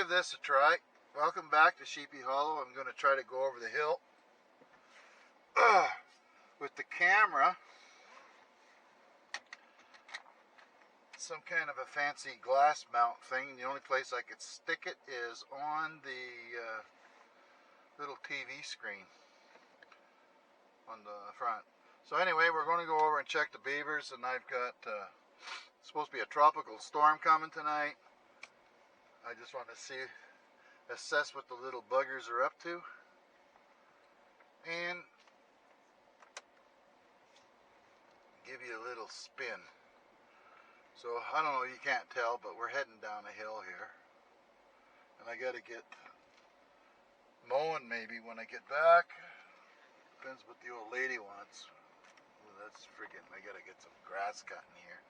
give this a try. Welcome back to Sheepy Hollow. I'm going to try to go over the hill with the camera. Some kind of a fancy glass mount thing. The only place I could stick it is on the little TV screen on the front. So anyway, we're going to go over and check the beavers, and I've got supposed to be a tropical storm coming tonight. I just want to assess what the little buggers are up to, and give you a little spin. So I don't know, you can't tell, but we're heading down a hill here, and I got to get mowing maybe when I get back. Depends what the old lady wants. Well, that's friggin', I got to get some grass cutting here.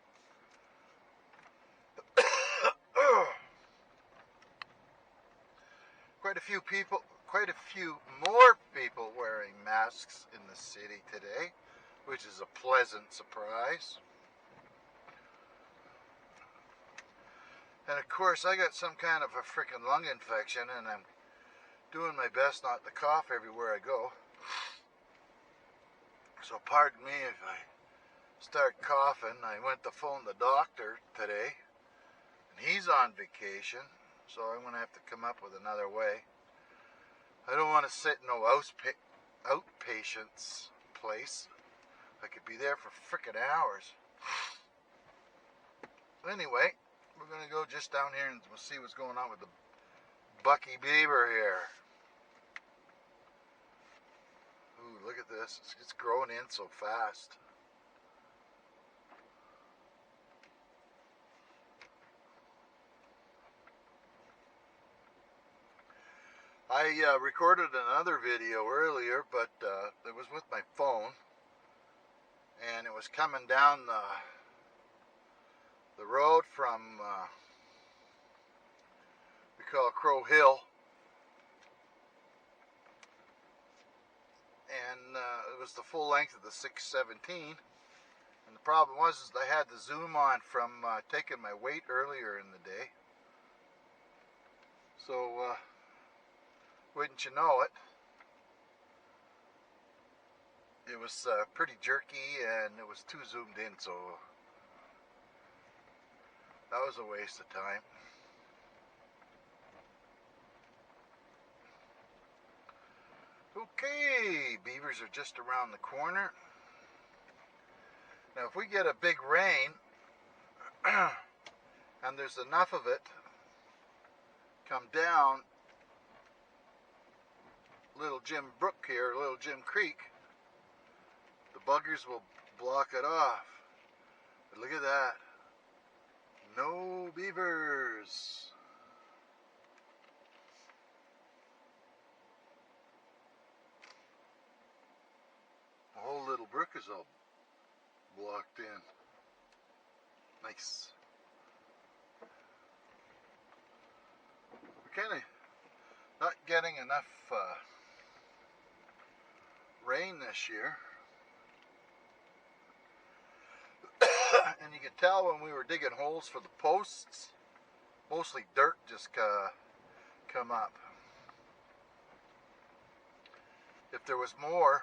Quite a few more people wearing masks in the city today, which is a pleasant surprise. And of course, I got some kind of a freaking lung infection, and I'm doing my best not to cough everywhere I go. So pardon me if I start coughing. I went to phone the doctor today, and he's on vacation, so I'm going to have to come up with another way. I don't want to sit in no outpatient's place. I could be there for frickin' hours. Anyway, we're going to go just down here and we'll see what's going on with the Bucky Beaver here. Ooh, look at this. It's growing in so fast. I recorded another video earlier, but it was with my phone, and it was coming down the road from we call Crow Hill, and it was the full length of the 617. And the problem was is I had the zoom on from taking my weight earlier in the day. So wouldn't you know it, it was pretty jerky, and it was too zoomed in, so that was a waste of time. Okay, beavers are just around the corner. Now if we get a big rain and there's enough of it come down Little Jim Brook here, Little Jim Creek, the buggers will block it off. But look at that. No beavers. The whole little brook is all blocked in. Nice. We're kind of not getting enough rain this year. And you could tell when we were digging holes for the posts, mostly dirt just come up. If there was more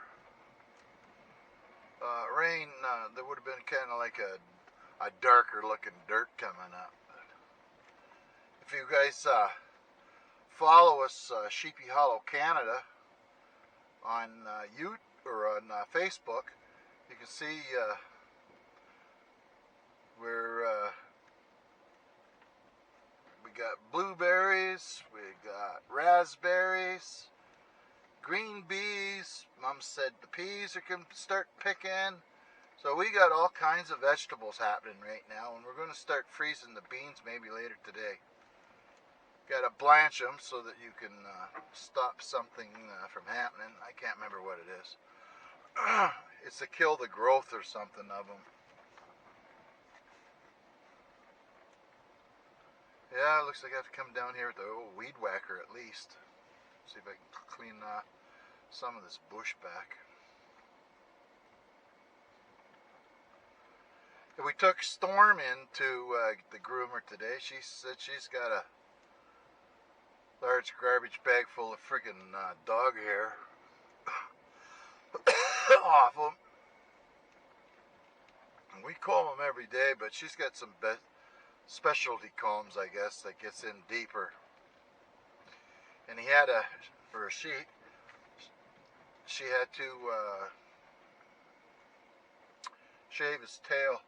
rain, there would have been kind of like a darker looking dirt coming up. If you guys follow us, Sheepy Hollow Canada, on YouTube or on Facebook, you can see we got blueberries, we got raspberries, green bees. Mom said the peas can start picking. So we got all kinds of vegetables happening right now, and we're going to start freezing the beans maybe later today. Got to blanch them so that you can stop something from happening. I can't remember what it is. It's to kill the growth or something of them. Yeah, it looks like I have to come down here with the old weed whacker at least. See if I can clean some of this bush back. We took Storm into the groomer today. She said she's got large garbage bag full of friggin' dog hair off them. And we comb them every day, but she's got some specialty combs, I guess, that gets in deeper. And he had she had to shave his tail.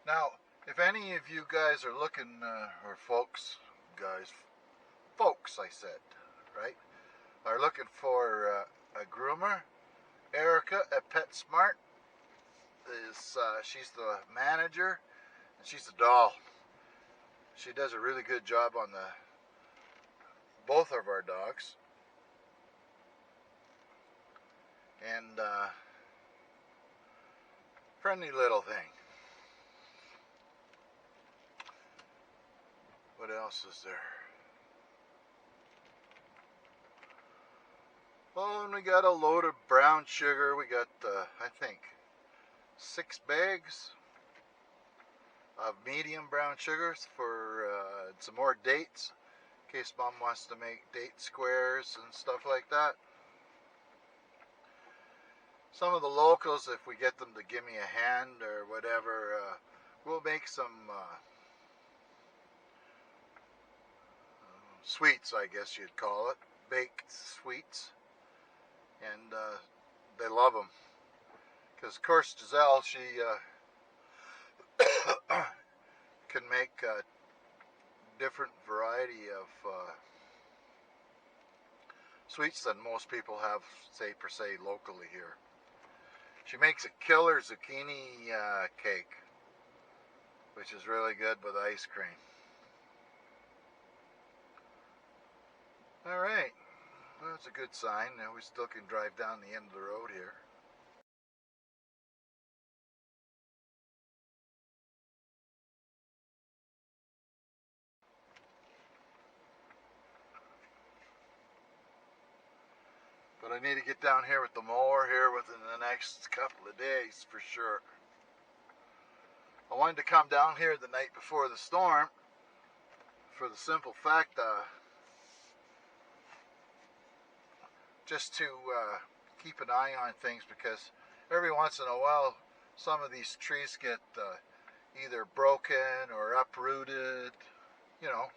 Now, if any of you guys are looking, or folks, I said, right, are looking for a groomer, Erica at PetSmart she's the manager, and she's a doll. She does a really good job on both of our dogs. And friendly little thing. What else is there? Oh, and we got a load of brown sugar. We got, I think, 6 bags of medium brown sugars for some more dates, in case Mom wants to make date squares and stuff like that. Some of the locals, if we get them to give me a hand or whatever, we'll make some sweets, I guess you'd call it, baked sweets, and they love them. Because, of course, Giselle, she can make a different variety of sweets than most people have, say, per se, locally here. She makes a killer zucchini cake, which is really good with ice cream. Alright, well, that's a good sign. Now we still can drive down the end of the road here. But I need to get down here with the mower here within the next couple of days for sure. I wanted to come down here the night before the storm for the simple fact just to keep an eye on things, because every once in a while some of these trees get either broken or uprooted, you know,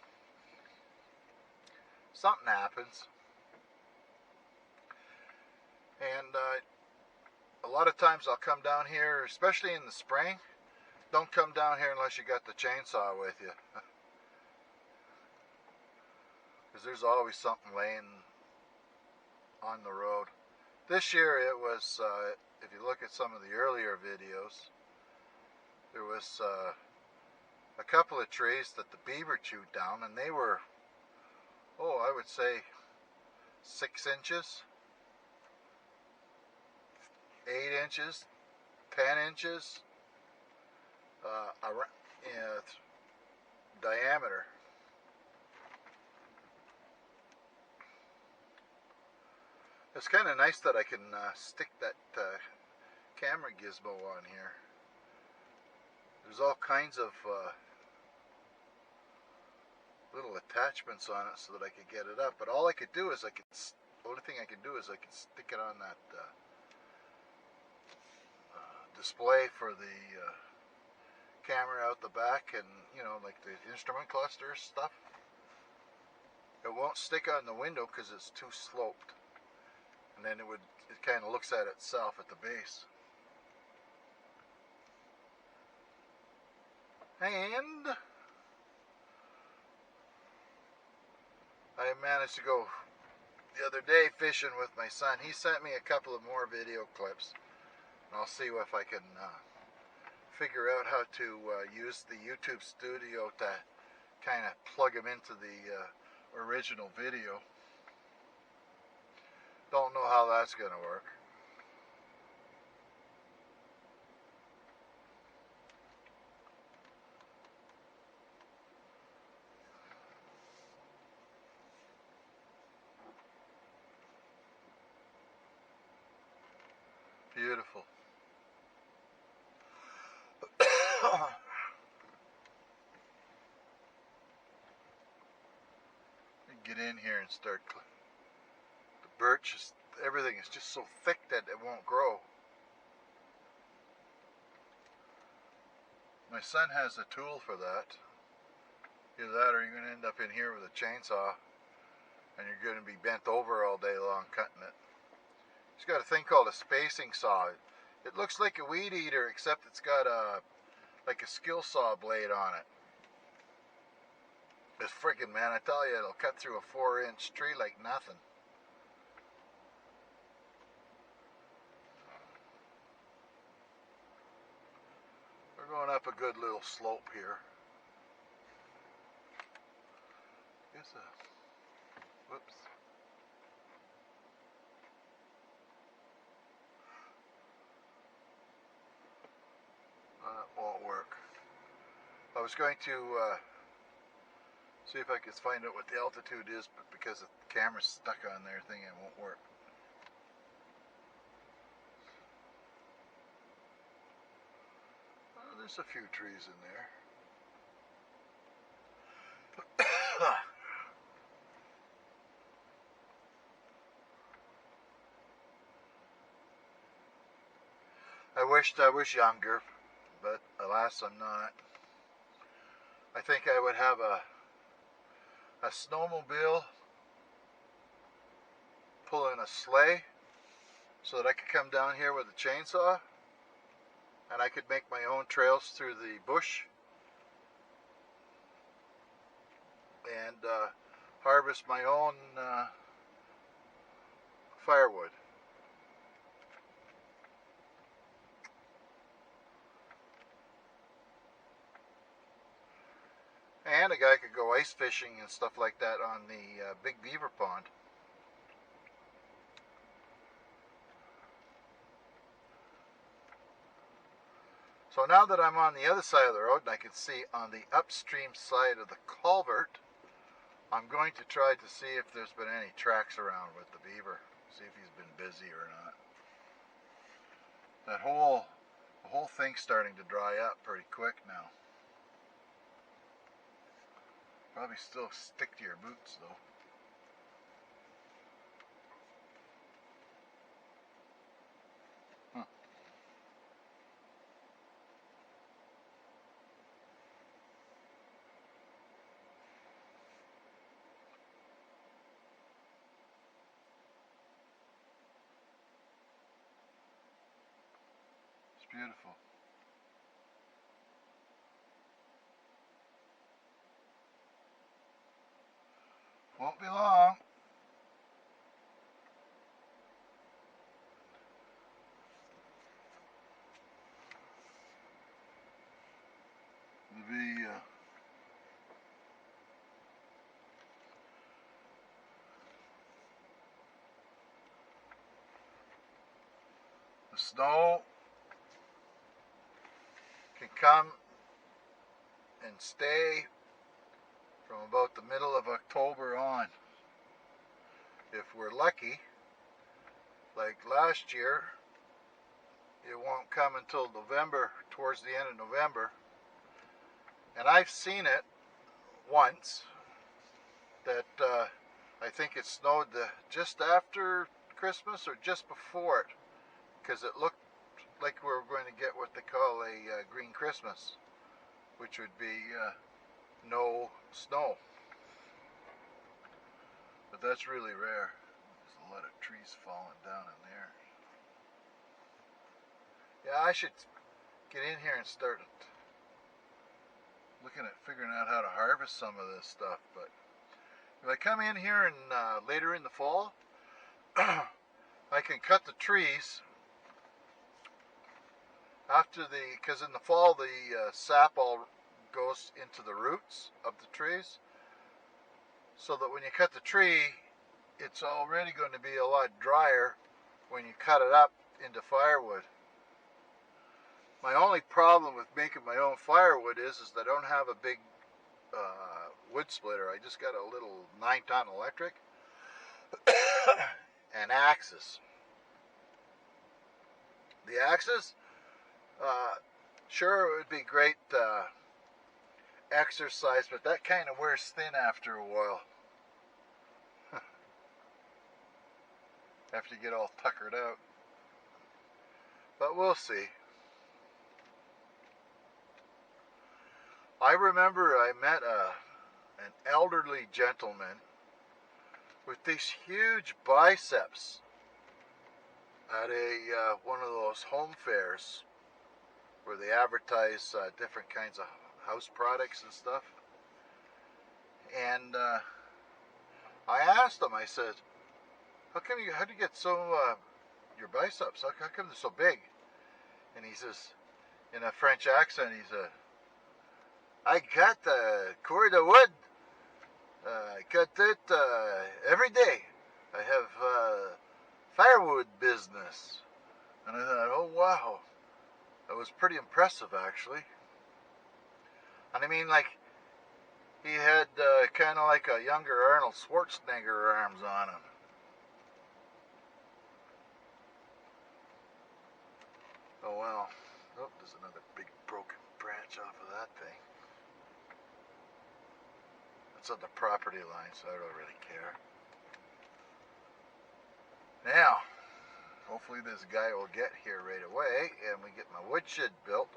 something happens. And a lot of times I'll come down here, especially in the spring. Don't come down here unless you got the chainsaw with you. Because there's always something laying on the road. This year it was, if you look at some of the earlier videos, there was a couple of trees that the beaver chewed down, and they were, I would say 6 inches, 8 inches, 10 inches diameter. It's kind of nice that I can stick that camera gizmo on here. There's all kinds of little attachments on it so that I could get it up. But all I could do is the only thing I could do is I could stick it on that display for the camera out the back, and you know, like the instrument cluster stuff. It won't stick on the window because it's too sloped, and then it kind of looks at itself at the base. And I managed to go the other day fishing with my son. He sent me a couple of more video clips, and I'll see if I can figure out how to use the YouTube studio to kind of plug them into the original video. Don't know how that's going to work. Beautiful. Get in here and start. The birch is, everything is just so thick that it won't grow. My son has a tool for that. Either that or you're going to end up in here with a chainsaw and you're going to be bent over all day long cutting it. He's got a thing called a spacing saw. It looks like a weed eater, except it's got like a skill saw blade on it. It's freaking, man, I tell you, it'll cut through a 4-inch tree like nothing. We're going up a good little slope here. Whoops. That won't work. I was going to see if I could find out what the altitude is, but because the camera's stuck on there, thinking it won't work. Oh, there's a few trees in there. I wished I was younger, but alas, I'm not. I think I would have a snowmobile pulling a sleigh so that I could come down here with a chainsaw and I could make my own trails through the bush and harvest my own firewood. And a guy could go ice fishing and stuff like that on the big beaver pond. So now that I'm on the other side of the road and I can see on the upstream side of the culvert, I'm going to try to see if there's been any tracks around with the beaver. See if he's been busy or not. The whole thing's starting to dry up pretty quick now. Probably still stick to your boots though. It's beautiful. Won't be long. The snow can come and stay from about the middle of October on. If we're lucky, like last year, it won't come until November, towards the end of November. And I've seen it once, that I think it snowed just after Christmas or just before it, because it looked like we were going to get what they call a green Christmas, which would be no snow. But that's really rare. There's a lot of trees falling down in there. Yeah, I should get in here and start looking at figuring out how to harvest some of this stuff. But if I come in here and later in the fall, I can cut the trees because in the fall the sap all goes into the roots of the trees, so that when you cut the tree, it's already going to be a lot drier when you cut it up into firewood. My only problem with making my own firewood is that I don't have a big wood splitter. I just got a little 9-ton electric and axes. The axes, sure, it would be great exercise, but that kind of wears thin after a while. after you get all tuckered out. But we'll see. I remember I met an elderly gentleman with these huge biceps at one of those home fairs where they advertise different kinds of house products and stuff. And I asked him, I said, how do you get your biceps, how come they're so big? And he says, in a French accent, he said, I cut a cord of wood, I cut it every day. I have firewood business. And I thought, oh wow, that was pretty impressive actually. And I mean, like, he had kind of like a younger Arnold Schwarzenegger arms on him. Oh well. Oh, there's another big broken branch off of that thing. It's on the property line, so I don't really care. Now, hopefully this guy will get here right away and we get my woodshed built.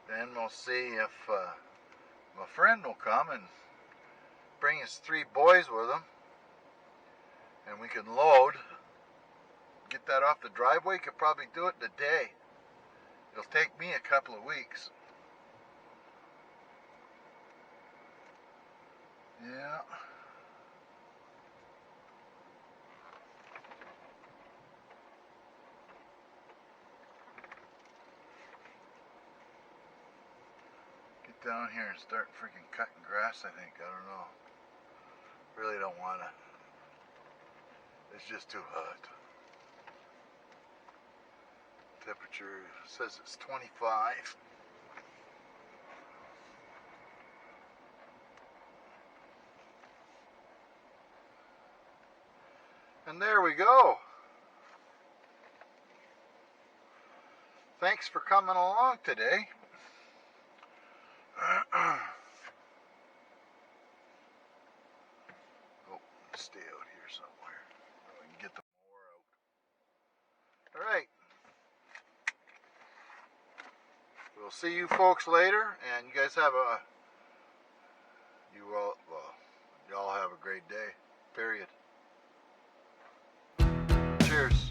Then we'll see if my friend will come and bring his 3 boys with him. And we can load. Get that off the driveway. Could probably do it in a day. It'll take me a couple of weeks. Yeah. Get down here and start freaking cutting grass, I think. I don't know. Really don't want to. It's just too hot. Temperature says it's 25. And there we go. Thanks for coming along today. Oh, stay out here somewhere. I can get the mower out. Alright. We'll see you folks later, and you guys have y'all have a great day. Period. Cheers.